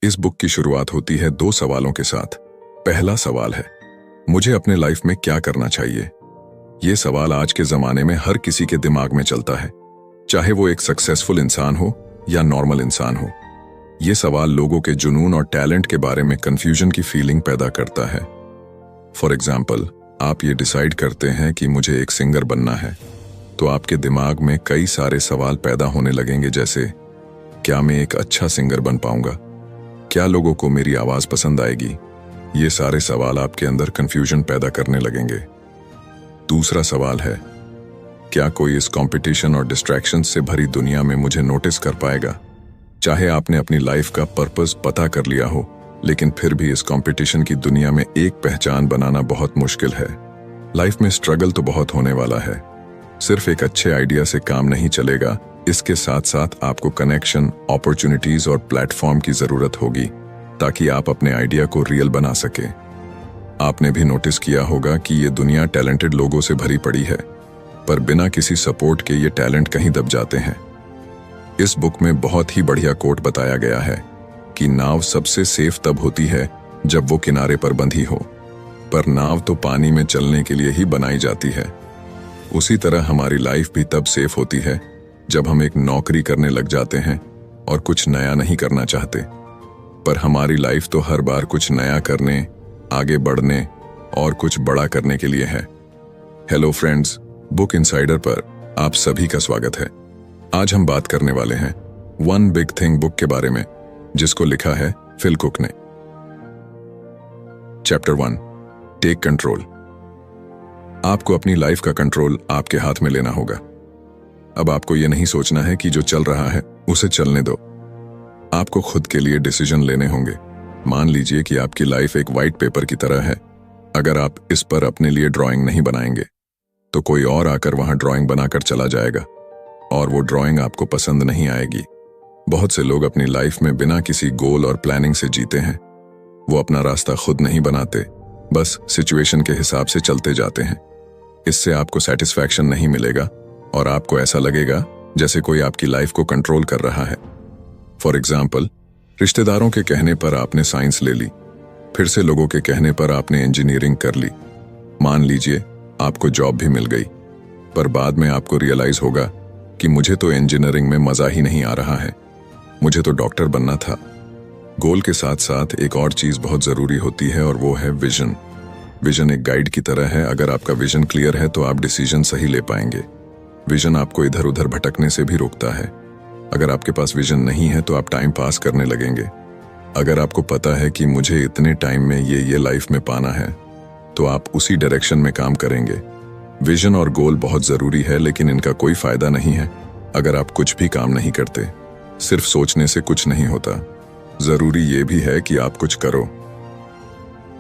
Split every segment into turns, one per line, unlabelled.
इस बुक की शुरुआत होती है दो सवालों के साथ। पहला सवाल है, मुझे अपने लाइफ में क्या करना चाहिए। ये सवाल आज के जमाने में हर किसी के दिमाग में चलता है, चाहे वो एक सक्सेसफुल इंसान हो या नॉर्मल इंसान हो। ये सवाल लोगों के जुनून और टैलेंट के बारे में कंफ्यूजन की फीलिंग पैदा करता है। फॉर एग्जाम्पल, आप ये डिसाइड करते हैं कि मुझे एक सिंगर बनना है, तो आपके दिमाग में कई सारे सवाल पैदा होने लगेंगे, जैसे क्या मैं एक अच्छा सिंगर बन पाऊंगा, क्या लोगों को मेरी आवाज पसंद आएगी। ये सारे सवाल आपके अंदर कंफ्यूजन पैदा करने लगेंगे। दूसरा सवाल है, क्या कोई इस कंपटीशन और डिस्ट्रैक्शन से भरी दुनिया में मुझे नोटिस कर पाएगा। चाहे आपने अपनी लाइफ का पर्पस पता कर लिया हो, लेकिन फिर भी इस कंपटीशन की दुनिया में एक पहचान बनाना बहुत मुश्किल है। लाइफ में स्ट्रगल तो बहुत होने वाला है। सिर्फ एक अच्छे आइडिया से काम नहीं चलेगा, इसके साथ साथ आपको कनेक्शन, अपॉर्चुनिटीज और प्लेटफॉर्म की जरूरत होगी ताकि आप अपने आइडिया को रियल बना सके। आपने भी नोटिस किया होगा कि ये दुनिया टैलेंटेड लोगों से भरी पड़ी है, पर बिना किसी सपोर्ट के ये टैलेंट कहीं दब जाते हैं। इस बुक में बहुत ही बढ़िया कोट बताया गया है कि नाव सबसे सेफ तब होती है जब वो किनारे पर बंधी हो, पर नाव तो पानी में चलने के लिए ही बनाई जाती है। उसी तरह हमारी लाइफ भी तब सेफ होती है जब हम एक नौकरी करने लग जाते हैं और कुछ नया नहीं करना चाहते। पर हमारी लाइफ तो हर बार कुछ नया करने, आगे बढ़ने और कुछ बड़ा करने के लिए है। हेलो फ्रेंड्स, बुक इनसाइडर पर आप सभी का स्वागत है। आज हम बात करने वाले हैं वन बिग थिंग बुक के बारे में, जिसको लिखा है फिल कुक ने। Chapter 1, take control. आपको अपनी लाइफ का कंट्रोल आपके हाथ में लेना होगा। अब आपको यह नहीं सोचना है कि जो चल रहा है उसे चलने दो। आपको खुद के लिए डिसीजन लेने होंगे। मान लीजिए कि आपकी लाइफ एक वाइट पेपर की तरह है। अगर आप इस पर अपने लिए ड्राइंग नहीं बनाएंगे, तो कोई और आकर वहां ड्राइंग बनाकर चला जाएगा और वो ड्राइंग आपको पसंद नहीं आएगी। बहुत से लोग अपनी लाइफ में बिना किसी गोल और प्लानिंग से जीते हैं। वो अपना रास्ता खुद नहीं बनाते, बस सिचुएशन के हिसाब से चलते जाते हैं। इससे आपको सेटिस्फैक्शन नहीं मिलेगा और आपको ऐसा लगेगा जैसे कोई आपकी लाइफ को कंट्रोल कर रहा है। फॉर एग्जाम्पल, रिश्तेदारों के कहने पर आपने साइंस ले ली, फिर से लोगों के कहने पर आपने इंजीनियरिंग कर ली। मान लीजिए आपको जॉब भी मिल गई, पर बाद में आपको रियलाइज होगा कि मुझे तो इंजीनियरिंग में मजा ही नहीं आ रहा है, मुझे तो डॉक्टर बनना था। गोल के साथ साथ एक और चीज बहुत जरूरी होती है, और वो है विजन। विजन एक गाइड की तरह है। अगर आपका विजन क्लियर है तो आप डिसीजन सही ले पाएंगे। विजन आपको इधर उधर भटकने से भी रोकता है। अगर आपके पास विजन नहीं है तो आप टाइम पास करने लगेंगे। अगर आपको पता है कि मुझे इतने टाइम में ये लाइफ में पाना है, तो आप उसी डायरेक्शन में काम करेंगे। विजन और गोल बहुत जरूरी है, लेकिन इनका कोई फायदा नहीं है अगर आप कुछ भी काम नहीं करते। सिर्फ सोचने से कुछ नहीं होता, जरूरी ये भी है कि आप कुछ करो।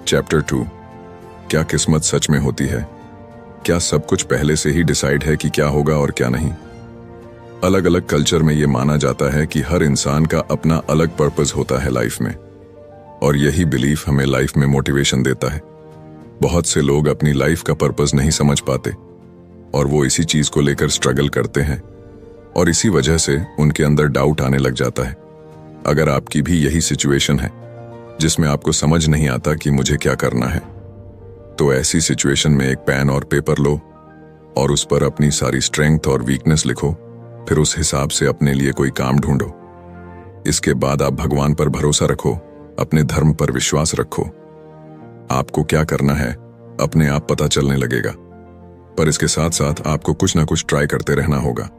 चैप्टर 2, क्या किस्मत सच में होती है। क्या सब कुछ पहले से ही डिसाइड है कि क्या होगा और क्या नहीं। अलग अलग कल्चर में यह माना जाता है कि हर इंसान का अपना अलग पर्पस होता है लाइफ में, और यही बिलीफ हमें लाइफ में मोटिवेशन देता है। बहुत से लोग अपनी लाइफ का पर्पस नहीं समझ पाते और वो इसी चीज को लेकर स्ट्रगल करते हैं, और इसी वजह से उनके अंदर डाउट आने लग जाता है। अगर आपकी भी यही सिचुएशन है जिसमें आपको समझ नहीं आता कि मुझे क्या करना है, तो ऐसी सिचुएशन में एक पेन और पेपर लो और उस पर अपनी सारी स्ट्रेंथ और वीकनेस लिखो। फिर उस हिसाब से अपने लिए कोई काम ढूंढो। इसके बाद आप भगवान पर भरोसा रखो, अपने धर्म पर विश्वास रखो। आपको क्या करना है अपने आप पता चलने लगेगा, पर इसके साथ साथ आपको कुछ ना कुछ ट्राई करते रहना होगा।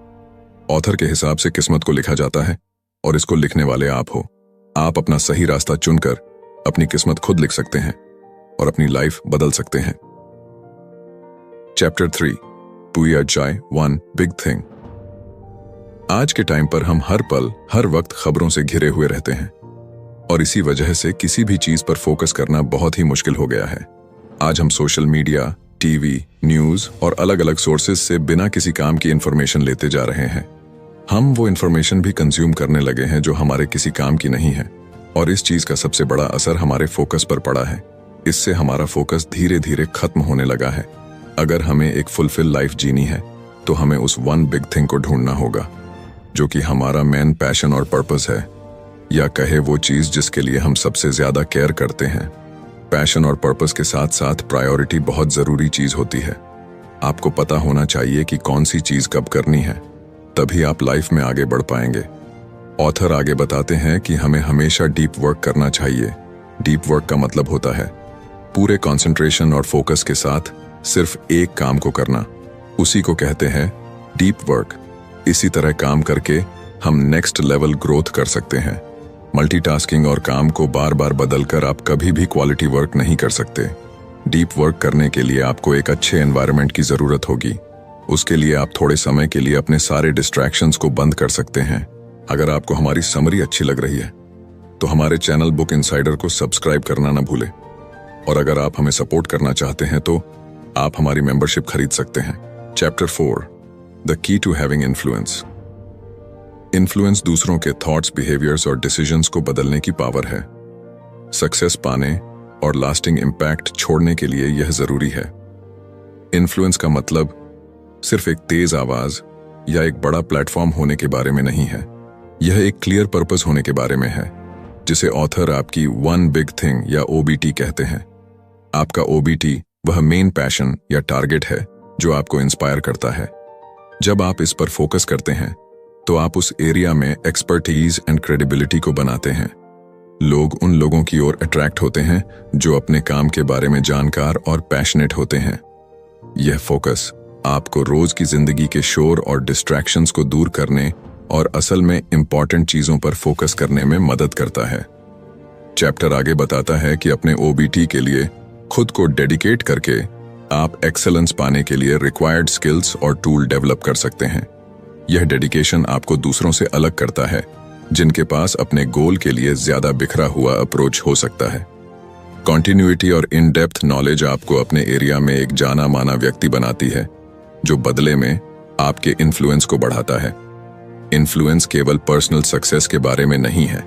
ऑथर के हिसाब से किस्मत को लिखा जाता है और इसको लिखने वाले आप हो। आप अपना सही रास्ता चुनकर अपनी किस्मत खुद लिख सकते हैं और अपनी लाइफ बदल सकते हैं। चैप्टर 3, पुया जाय वन बिग थिंग। आज के टाइम पर हम हर पल हर वक्त खबरों से घिरे हुए रहते हैं, और इसी वजह से किसी भी चीज पर फोकस करना बहुत ही मुश्किल हो गया है। आज हम सोशल मीडिया, टीवी, न्यूज और अलग अलग सोर्सेज से बिना किसी काम की इंफॉर्मेशन लेते जा रहे हैं। हम वो इंफॉर्मेशन भी कंज्यूम करने लगे हैं जो हमारे किसी काम की नहीं है, और इस चीज का सबसे बड़ा असर हमारे फोकस पर पड़ा है। इससे हमारा फोकस धीरे धीरे खत्म होने लगा है। अगर हमें एक फुलफिल लाइफ जीनी है तो हमें उस वन बिग थिंग को ढूंढना होगा, जो कि हमारा मेन पैशन और पर्पस है। या कहे वो चीज जिसके लिए हम सबसे ज्यादा केयर करते हैं। पैशन और पर्पस के साथ साथ प्रायोरिटी बहुत जरूरी चीज होती है। आपको पता होना चाहिए कि कौन सी चीज कब करनी है, तभी आप लाइफ में आगे बढ़ पाएंगे। ऑथर आगे बताते हैं कि हमें हमेशा डीप वर्क करना चाहिए। डीप वर्क का मतलब होता है पूरे कंसंट्रेशन और फोकस के साथ सिर्फ एक काम को करना, उसी को कहते हैं डीप वर्क। इसी तरह काम करके हम नेक्स्ट लेवल ग्रोथ कर सकते हैं। मल्टीटास्किंग और काम को बार बार बदलकर आप कभी भी क्वालिटी वर्क नहीं कर सकते। डीप वर्क करने के लिए आपको एक अच्छे एनवायरनमेंट की जरूरत होगी। उसके लिए आप थोड़े समय के लिए अपने सारे डिस्ट्रैक्शंस को बंद कर सकते हैं। अगर आपको हमारी समरी अच्छी लग रही है तो हमारे चैनल बुक इनसाइडर को सब्सक्राइब करना ना भूलें। और अगर आप हमें सपोर्ट करना चाहते हैं तो आप हमारी मेंबरशिप खरीद सकते हैं। Chapter 4, the key to having influence. Influence दूसरों के थॉट्स, बिहेवियर्स और डिसीजंस को बदलने की पावर है। सक्सेस पाने और लास्टिंग इम्पैक्ट छोड़ने के लिए यह जरूरी है। इन्फ्लुएंस का मतलब सिर्फ एक तेज आवाज या एक बड़ा प्लेटफॉर्म होने के बारे में नहीं है। यह एक क्लियर पर्पस होने के बारे में है, जिसे ऑथर आपकी वन बिग थिंग या ओबीटी कहते हैं। आपका ओबीटी वह मेन पैशन या टारगेट है जो आपको इंस्पायर करता है। जब आप इस पर फोकस करते हैं तो आप उस एरिया में एक्सपर्टीज एंड क्रेडिबिलिटी को बनाते हैं। लोग उन लोगों की ओर अट्रैक्ट होते हैं जो अपने काम के बारे में जानकार और पैशनेट होते हैं। यह फोकस आपको रोज की जिंदगी के शोर और डिस्ट्रैक्शंस को दूर करने और असल में इंपॉर्टेंट चीजों पर फोकस करने में मदद करता है। चैप्टर आगे बताता है कि अपने ओबीटी के लिए खुद को डेडिकेट करके आप एक्सेलेंस पाने के लिए रिक्वायर्ड स्किल्स और टूल डेवलप कर सकते हैं। यह डेडिकेशन आपको दूसरों से अलग करता है, जिनके पास अपने गोल के लिए ज्यादा बिखरा हुआ अप्रोच हो सकता है। कॉन्टिन्यूटी और इन डेप्थ नॉलेज आपको अपने एरिया में एक जाना माना व्यक्ति बनाती है, जो बदले में आपके इन्फ्लुएंस को बढ़ाता है। इन्फ्लुएंस केवल पर्सनल सक्सेस के बारे में नहीं है,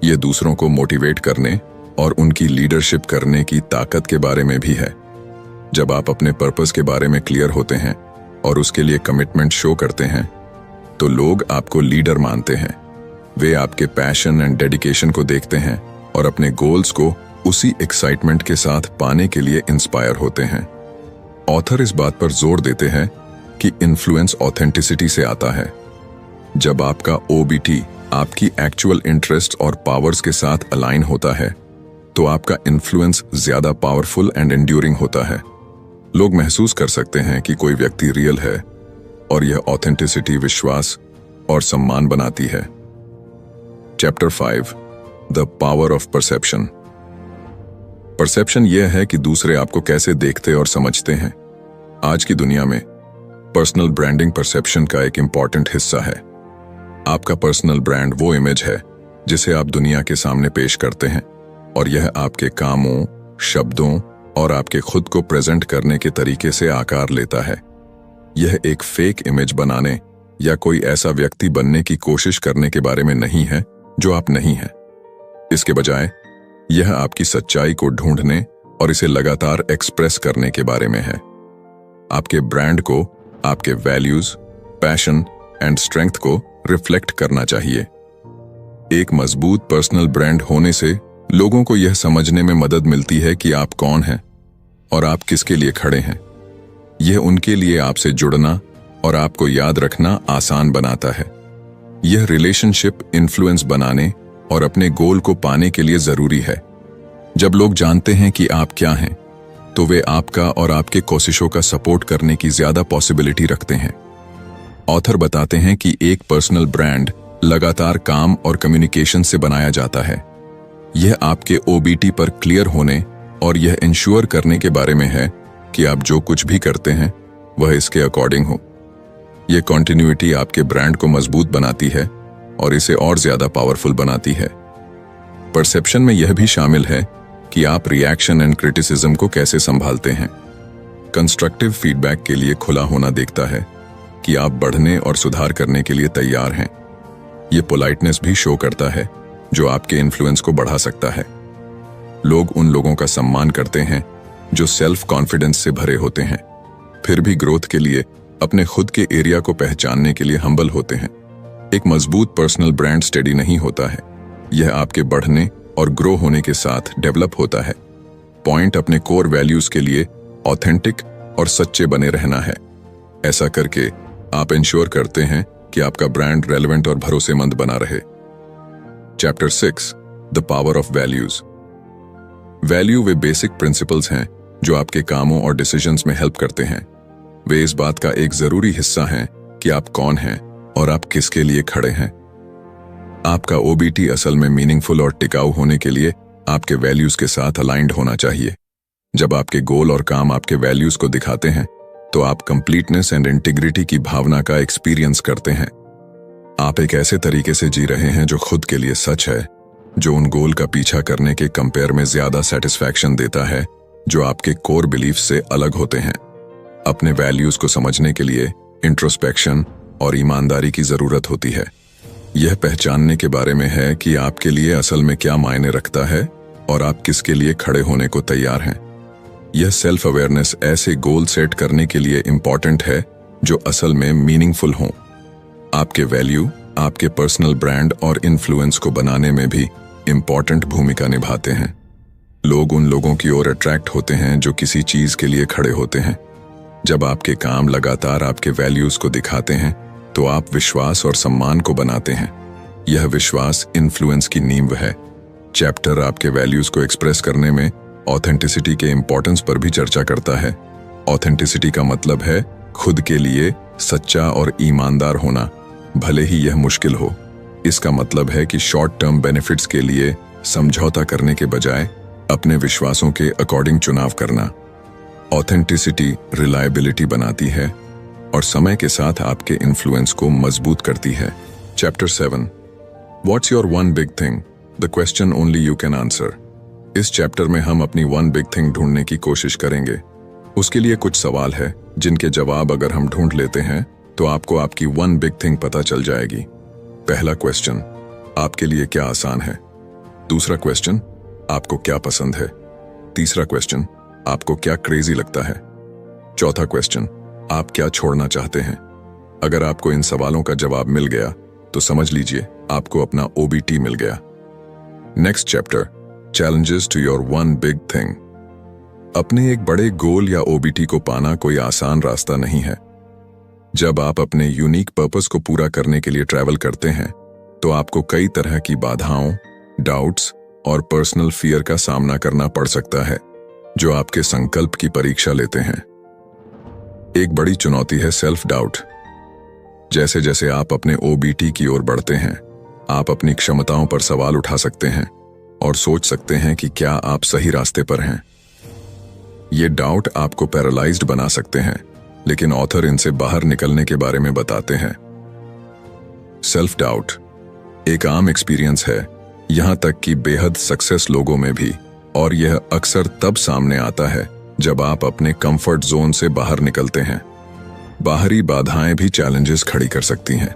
यह दूसरों को मोटिवेट करने और उनकी लीडरशिप करने की ताकत के बारे में भी है। जब आप अपने पर्पस के बारे में क्लियर होते हैं और उसके लिए कमिटमेंट शो करते हैं, तो लोग आपको लीडर मानते हैं। वे आपके पैशन एंड डेडिकेशन को देखते हैं और अपने गोल्स को उसी एक्साइटमेंट के साथ पाने के लिए इंस्पायर होते हैं। ऑथर इस बात पर जोर देते हैं कि इन्फ्लुएंस ऑथेंटिसिटी से आता है। जब आपका ओबीटी आपकी एक्चुअल इंटरेस्ट और पावर्स के साथ अलाइन होता है, तो आपका इन्फ्लुएंस ज्यादा पावरफुल एंड एंड्यूरिंग होता है। लोग महसूस कर सकते हैं कि कोई व्यक्ति रियल है, और यह ऑथेंटिसिटी विश्वास और सम्मान बनाती है। Chapter 5, the power of perception. Perception यह है कि दूसरे आपको कैसे देखते और समझते हैं। आज की दुनिया में पर्सनल ब्रांडिंग परसेप्शन का एक इंपॉर्टेंट हिस्सा है। आपका पर्सनल ब्रांड वो इमेज है जिसे आप दुनिया के सामने पेश करते हैं, और यह आपके कामों, शब्दों और आपके खुद को प्रेजेंट करने के तरीके से आकार लेता है। यह एक फेक इमेज बनाने या कोई ऐसा व्यक्ति बनने की कोशिश करने के बारे में नहीं है जो आप नहीं हैं। इसके बजाय यह आपकी सच्चाई को ढूंढने और इसे लगातार एक्सप्रेस करने के बारे में है। आपके ब्रांड को आपके वैल्यूज, पैशन एंड स्ट्रेंथ को रिफ्लेक्ट करना चाहिए। एक मजबूत पर्सनल ब्रांड होने से लोगों को यह समझने में मदद मिलती है कि आप कौन हैं और आप किसके लिए खड़े हैं। यह उनके लिए आपसे जुड़ना और आपको याद रखना आसान बनाता है। यह रिलेशनशिप इन्फ्लुएंस बनाने और अपने गोल को पाने के लिए जरूरी है। जब लोग जानते हैं कि आप क्या हैं, तो वे आपका और आपके कोशिशों का सपोर्ट करने की ज्यादा पॉसिबिलिटी रखते हैं। ऑथर बताते हैं कि एक पर्सनल ब्रांड लगातार काम और कम्युनिकेशन से बनाया जाता है। यह आपके ओबीटी पर क्लियर होने और यह इंश्योर करने के बारे में है कि आप जो कुछ भी करते हैं वह इसके अकॉर्डिंग हो। यह कॉन्टिन्यूटी आपके ब्रांड को मजबूत बनाती है और इसे और ज्यादा पावरफुल बनाती है। परसेप्शन में यह भी शामिल है कि आप रिएक्शन एंड क्रिटिसिज्म को कैसे संभालते हैं। कंस्ट्रक्टिव फीडबैक के लिए खुला होना देखता है कि आप बढ़ने और सुधार करने के लिए तैयार हैं। यह पोलाइटनेस भी शो करता है जो आपके इन्फ्लुएंस को बढ़ा सकता है। लोग उन लोगों का सम्मान करते हैं जो सेल्फ कॉन्फिडेंस से भरे होते हैं, फिर भी ग्रोथ के लिए अपने खुद के एरिया को पहचानने के लिए हम्बल होते हैं। एक मजबूत पर्सनल ब्रांड स्टेडी नहीं होता है, यह आपके बढ़ने और ग्रो होने के साथ डेवलप होता है। पॉइंट अपने कोर वैल्यूज के लिए ऑथेंटिक और सच्चे बने रहना है। ऐसा करके आप इंश्योर करते हैं कि आपका ब्रांड रेलेवेंट और भरोसेमंद बना रहे। Chapter 6 the power of values. Value way basic principles हैं जो आपके कामों और डिसीजंस में हेल्प करते हैं। वे इस बात का एक जरूरी हिस्सा हैं कि आप कौन हैं और आप किसके लिए खड़े हैं। आपका ओबीटी असल में मीनिंगफुल और टिकाऊ होने के लिए आपके वैल्यूज के साथ अलाइंड होना चाहिए। जब आपके गोल और काम आपके वैल्यूज को दिखाते हैं तो आप कंप्लीटनेस एंड इंटीग्रिटी की भावना का एक्सपीरियंस करते हैं। आप एक ऐसे तरीके से जी रहे हैं जो खुद के लिए सच है, जो उन गोल का पीछा करने के कंपेयर में ज्यादा सेटिस्फैक्शन देता है, जो आपके कोर बिलीफ से अलग होते हैं। अपने वैल्यूज को समझने के लिए इंट्रोस्पेक्शन और ईमानदारी की जरूरत होती है। यह पहचानने के बारे में है कि आपके लिए असल में क्या मायने रखता है और आप किसके लिए खड़े होने को तैयार हैं। यह सेल्फ अवेयरनेस ऐसे गोल सेट करने के लिए इंपॉर्टेंट है जो असल में मीनिंगफुल हों। आपके वैल्यू आपके पर्सनल ब्रांड और इन्फ्लुएंस को बनाने में भी इंपॉर्टेंट भूमिका निभाते हैं। लोग उन लोगों की ओर अट्रैक्ट होते हैं जो किसी चीज के लिए खड़े होते हैं। जब आपके काम लगातार आपके वैल्यूज को दिखाते हैं तो आप विश्वास और सम्मान को बनाते हैं। यह विश्वास इन्फ्लुएंस की नींव है। चैप्टर आपके वैल्यूज को एक्सप्रेस करने में ऑथेंटिसिटी के इंपॉर्टेंस पर भी चर्चा करता है। ऑथेंटिसिटी का मतलब है खुद के लिए सच्चा और ईमानदार होना, भले ही यह मुश्किल हो। इसका मतलब है कि शॉर्ट टर्म बेनिफिट्स के लिए समझौता करने के बजाय अपने विश्वासों के अकॉर्डिंग चुनाव करना। ऑथेंटिसिटी रिलायबिलिटी बनाती है और समय के साथ आपके इन्फ्लुएंस को मजबूत करती है। Chapter 7 what's your one big thing, the question only you can answer. इस चैप्टर में हम अपनी वन बिग थिंग ढूंढने की कोशिश करेंगे। उसके लिए कुछ सवाल है जिनके जवाब अगर हम ढूंढ लेते हैं तो आपको आपकी वन बिग थिंग पता चल जाएगी। पहला क्वेश्चन, आपके लिए क्या आसान है? दूसरा क्वेश्चन, आपको क्या पसंद है? तीसरा क्वेश्चन, आपको क्या क्रेजी लगता है? चौथा क्वेश्चन, आप क्या छोड़ना चाहते हैं? अगर आपको इन सवालों का जवाब मिल गया तो समझ लीजिए आपको अपना ओबीटी मिल गया। Next chapter, challenges to your one big thing. अपने एक बड़े गोल या ओबीटी को पाना कोई आसान रास्ता नहीं है। जब आप अपने यूनिक पर्पस को पूरा करने के लिए ट्रैवल करते हैं तो आपको कई तरह की बाधाओं, डाउट्स और पर्सनल फियर का सामना करना पड़ सकता है जो आपके संकल्प की परीक्षा लेते हैं। एक बड़ी चुनौती है सेल्फ डाउट। जैसे जैसे आप अपने ओबीटी की ओर बढ़ते हैं, आप अपनी क्षमताओं पर सवाल उठा सकते हैं और सोच सकते हैं कि क्या आप सही रास्ते पर हैं। ये डाउट आपको पैरालाइज्ड बना सकते हैं, लेकिन ऑथर इनसे बाहर निकलने के बारे में बताते हैं। सेल्फ डाउट एक आम एक्सपीरियंस है, यहां तक कि बेहद सक्सेस लोगों में भी, और यह अक्सर तब सामने आता है जब आप अपने कंफर्ट जोन से बाहर निकलते हैं। बाहरी बाधाएं भी चैलेंजेस खड़ी कर सकती हैं।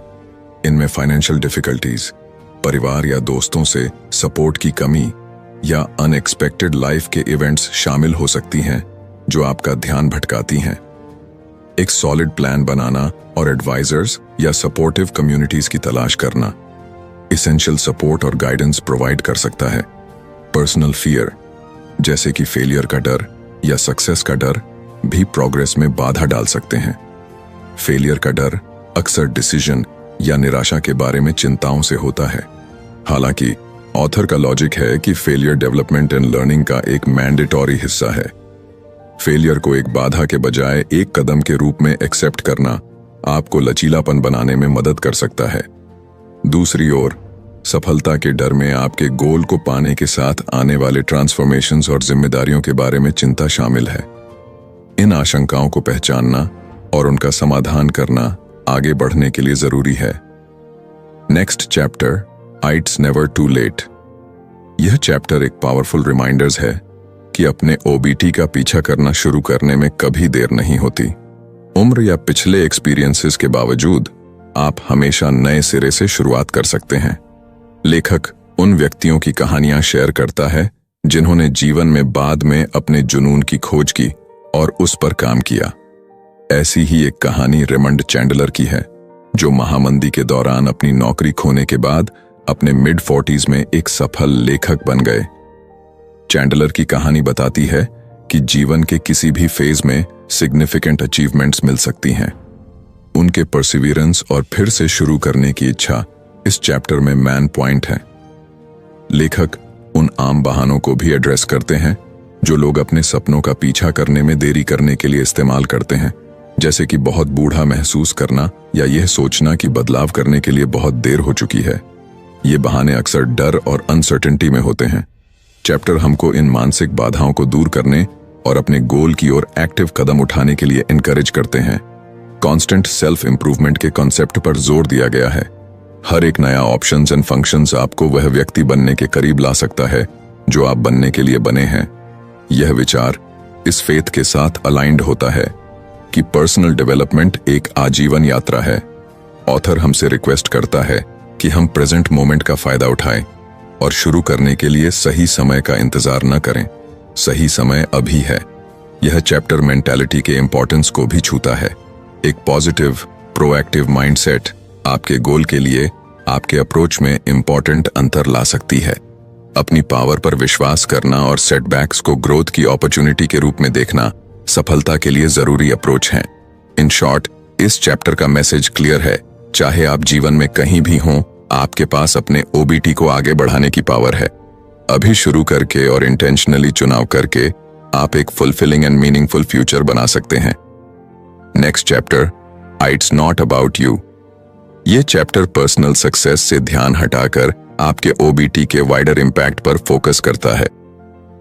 इनमें फाइनेंशियल डिफिकल्टीज, परिवार या दोस्तों से सपोर्ट की कमी या अनएक्सपेक्टेड लाइफ के इवेंट्स शामिल हो सकती हैं जो आपका ध्यान भटकाती हैं। एक सॉलिड प्लान बनाना और एडवाइजर्स या सपोर्टिव कम्युनिटीज की तलाश करना इसेंशियल सपोर्ट और गाइडेंस प्रोवाइड कर सकता है। पर्सनल फियर जैसे कि फेलियर का डर या सक्सेस का डर भी प्रोग्रेस में बाधा डाल सकते हैं। फेलियर का डर अक्सर डिसीजन या निराशा के बारे में चिंताओं से होता है। हालांकि ऑथर का लॉजिक है कि फेलियर डेवलपमेंट एंड लर्निंग का एक मैंडेटरी हिस्सा है। फेलियर को एक बाधा के बजाय एक कदम के रूप में एक्सेप्ट करना आपको लचीलापन बनाने में मदद कर सकता है। दूसरी ओर, सफलता के डर में आपके गोल को पाने के साथ आने वाले ट्रांसफॉर्मेशंस और जिम्मेदारियों के बारे में चिंता शामिल है। इन आशंकाओं को पहचानना और उनका समाधान करना आगे बढ़ने के लिए जरूरी है। Next chapter, it's never too late. यह चैप्टर एक पावरफुल रिमाइंडर्स है कि अपने ओबीटी का पीछा करना शुरू करने में कभी देर नहीं होती। उम्र या पिछले एक्सपीरियंसेस के बावजूद आप हमेशा नए सिरे से शुरुआत कर सकते हैं। लेखक उन व्यक्तियों की कहानियां शेयर करता है जिन्होंने जीवन में बाद में अपने जुनून की खोज की और उस पर काम किया। ऐसी ही एक कहानी रेमंड चैंडलर की है, जो महामंदी के दौरान अपनी नौकरी खोने के बाद अपने मिड 40s में एक सफल लेखक बन गए। चैंडलर की कहानी बताती है कि जीवन के किसी भी फेज में सिग्निफिकेंट अचीवमेंट्स मिल सकती हैं। उनके परसिवियरेंस और फिर से शुरू करने की इच्छा इस चैप्टर में मैन पॉइंट है। लेखक उन आम बहानों को भी एड्रेस करते हैं जो लोग अपने सपनों का पीछा करने में देरी करने के लिए इस्तेमाल करते हैं, जैसे कि बहुत बूढ़ा महसूस करना या यह सोचना कि बदलाव करने के लिए बहुत देर हो चुकी है। ये बहाने अक्सर डर और अनसर्टेनिटी में होते हैं। चैप्टर हमको इन मानसिक बाधाओं को दूर करने और अपने गोल की ओर एक्टिव कदम उठाने के लिए इनकरेज करते हैं। कांस्टेंट सेल्फ इंप्रूवमेंट के कॉन्सेप्ट पर जोर दिया गया है। हर एक नया ऑप्शंस एंड फंक्शंस आपको वह व्यक्ति बनने के करीब ला सकता है जो आप बनने के लिए बने हैं। यह विचार इस फेथ के साथ अलाइंड होता है कि पर्सनल डेवलपमेंट एक आजीवन यात्रा है। ऑथर हमसे रिक्वेस्ट करता है कि हम प्रेजेंट मोमेंट का फायदा उठाएं और शुरू करने के लिए सही समय का इंतजार न करें। सही समय अभी है। यह चैप्टर मेंटालिटी के इंपॉर्टेंस को भी छूता है। एक पॉजिटिव, प्रोएक्टिव माइंडसेट आपके गोल के लिए आपके अप्रोच में इंपॉर्टेंट अंतर ला सकती है। अपनी पावर पर विश्वास करना और सेटबैक्स को ग्रोथ की अपॉर्चुनिटी के रूप में देखना सफलता के लिए जरूरी अप्रोच है। इन शॉर्ट, इस चैप्टर का मैसेज क्लियर है। चाहे आप जीवन में कहीं भी हों, आपके पास अपने ओबीटी को आगे बढ़ाने की पावर है। अभी शुरू करके और इंटेंशनली चुनाव करके आप एक फुलफिलिंग एंड मीनिंगफुल फ्यूचर बना सकते हैं। Next chapter, it's not about you. ये चैप्टर पर्सनल सक्सेस से ध्यान हटाकर आपके ओबीटी के वाइडर इम्पैक्ट पर फोकस करता है।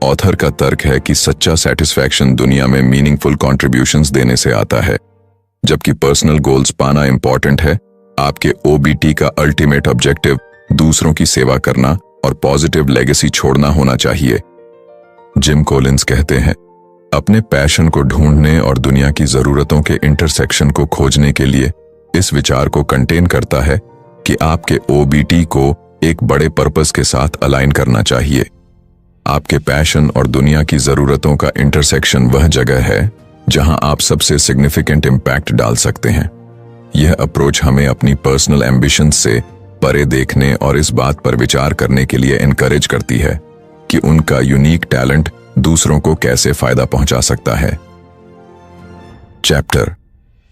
ऑथर का तर्क है कि सच्चा सेटिस्फैक्शन दुनिया में मीनिंगफुल कॉन्ट्रीब्यूशंस देने से आता है, जबकि पर्सनल गोल्स पाना इंपॉर्टेंट है। आपके ओबीटी का अल्टीमेट ऑब्जेक्टिव दूसरों की सेवा करना और पॉजिटिव लेगेसी छोड़ना होना चाहिए। जिम कोलिंस कहते हैं, अपने पैशन को ढूंढने और दुनिया की जरूरतों के इंटरसेक्शन को खोजने के लिए इस विचार को कंटेन करता है कि आपके ओबीटी को एक बड़े पर्पस के साथ अलाइन करना चाहिए। आपके पैशन और दुनिया की जरूरतों का इंटरसेक्शन वह जगह है जहां आप सबसे सिग्निफिकेंट इम्पैक्ट डाल सकते हैं। यह अप्रोच हमें अपनी पर्सनल एम्बिशंस से परे देखने और इस बात पर विचार करने के लिए एनकरेज करती है कि उनका यूनिक टैलेंट दूसरों को कैसे फायदा पहुंचा सकता है। चैप्टर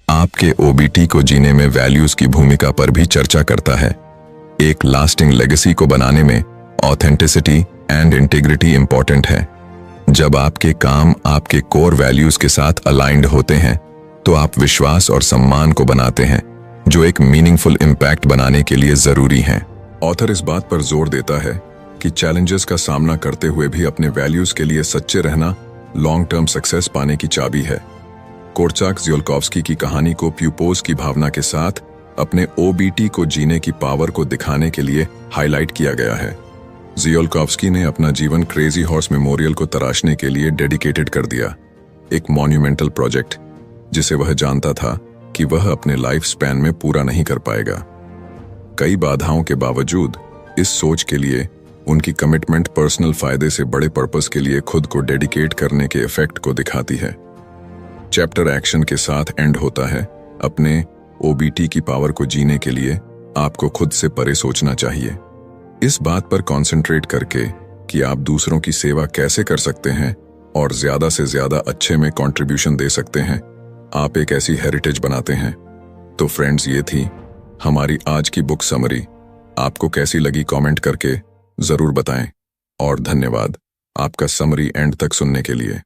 आपके ओबीटी को जीने में वैल्यूज की भूमिका पर भी चर्चा करता है। एक लास्टिंग लेगेसी को बनाने में ऑथेंटिसिटी एंड इंटीग्रिटी इंपॉर्टेंट है। जब आपके काम आपके कोर वैल्यूज के साथ अलाइंड होते हैं तो आप विश्वास और सम्मान को बनाते हैं जो एक मीनिंगफुल इम्पैक्ट बनाने के लिए जरूरी हैं। ऑथर इस बात पर जोर देता है कि चैलेंजेस का सामना करते हुए भी अपने वैल्यूज के लिए सच्चे रहना लॉन्ग टर्म सक्सेस पाने की चाबी है। कोर्चाक ज़ियोल्कोव्स्की की कहानी को प्यूपोज की भावना के साथ अपने ओबीटी को जीने की पावर को दिखाने के लिए हाईलाइट किया गया है। ज़ियोल्कोव्स्की ने अपना जीवन क्रेजी हॉर्स मेमोरियल को तराशने के लिए डेडिकेटेड कर दिया, एक मॉन्यूमेंटल प्रोजेक्ट जिसे वह जानता था कि वह अपने लाइफ स्पैन में पूरा नहीं कर पाएगा। कई बाधाओं के बावजूद इस सोच के लिए उनकी कमिटमेंट पर्सनल फायदे से बड़े पर्पस के लिए खुद को डेडिकेट करने के इफेक्ट को दिखाती है। चैप्टर एक्शन के साथ एंड होता है। अपने ओबीटी की पावर को जीने के लिए आपको खुद से परे सोचना चाहिए। इस बात पर कॉन्सेंट्रेट करके कि आप दूसरों की सेवा कैसे कर सकते हैं और ज्यादा से ज्यादा अच्छे में कंट्रीब्यूशन दे सकते हैं, आप एक ऐसी हेरिटेज बनाते हैं। तो फ्रेंड्स, ये थी हमारी आज की बुक समरी। आपको कैसी लगी कमेंट करके जरूर बताएं और धन्यवाद आपका समरी एंड तक सुनने के लिए।